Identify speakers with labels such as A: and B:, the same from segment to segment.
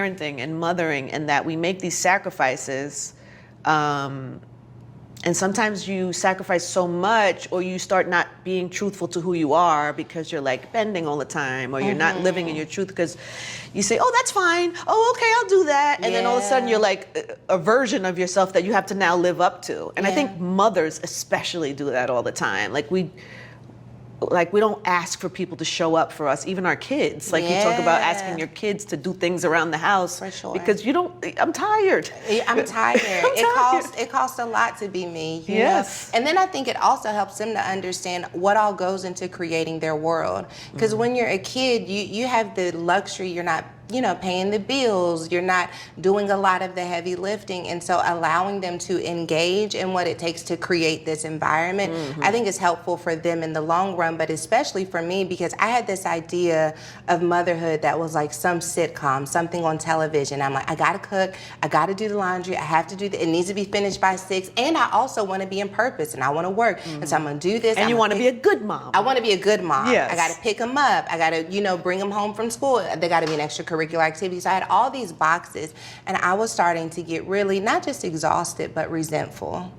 A: parenting and mothering, and that we make these sacrifices, and sometimes you sacrifice so much, or you start not being truthful to who you are because you're like bending all the time, or you're not living in your truth because you say, oh, that's fine. Oh, okay, I'll do that. And then all of a sudden you're like a version of yourself that you have to now live up to. And I think mothers especially do that all the time. Like we don't ask for people to show up for us, even our kids. Like you talk about asking your kids to do things around the house.
B: For sure.
A: Because I'm tired.
B: I'm tired. It costs a lot to be me. You know? And then I think it also helps them to understand what all goes into creating their world. Because when you're a kid, you have the luxury, you're not paying the bills, you're not doing a lot of the heavy lifting, and so allowing them to engage in what it takes to create this environment, I think is helpful for them in the long run, but especially for me, because I had this idea of motherhood that was like some sitcom, something on television. I'm like, I gotta cook, I gotta do the laundry, I have to do it needs to be finished by 6, and I also wanna be in purpose, and I wanna work, and so I'm gonna do this.
A: And you wanna be a good mom.
B: I wanna be a good mom.
A: Yes.
B: I gotta pick them up, I gotta, bring them home from school, they gotta be an extracurricular activities. So I had all these boxes, and I was starting to get really not just exhausted but resentful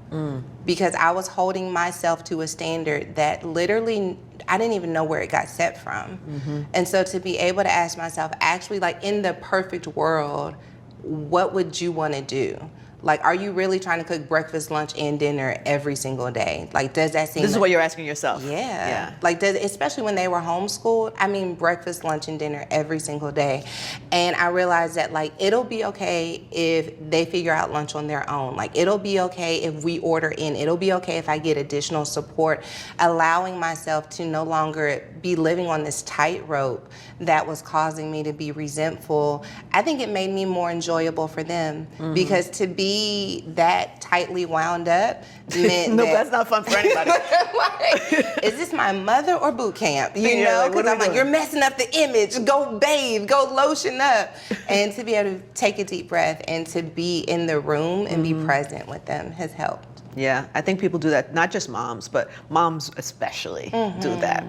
B: because I was holding myself to a standard that literally I didn't even know where it got set from. And so to be able to ask myself, actually, like, in the perfect world, what would you want to do? Like, are you really trying to cook breakfast, lunch, and dinner every single day? Like, does that seem...
A: This is what you're asking yourself.
B: Yeah. Like, especially when they were homeschooled, I mean, breakfast, lunch, and dinner every single day. And I realized that, like, it'll be okay if they figure out lunch on their own. Like, it'll be okay if we order in. It'll be okay if I get additional support. Allowing myself to no longer be living on this tightrope that was causing me to be resentful, I think it made me more enjoyable for them. Because to be that tightly wound up meant
A: no, that's not fun for anybody.
B: Like, is this my mother or boot camp? You know, because I'm like, you're messing up the image. Go bathe, go lotion up. And to be able to take a deep breath and to be in the room and be present with them has helped.
A: Yeah, I think people do that, not just moms, but moms especially do that.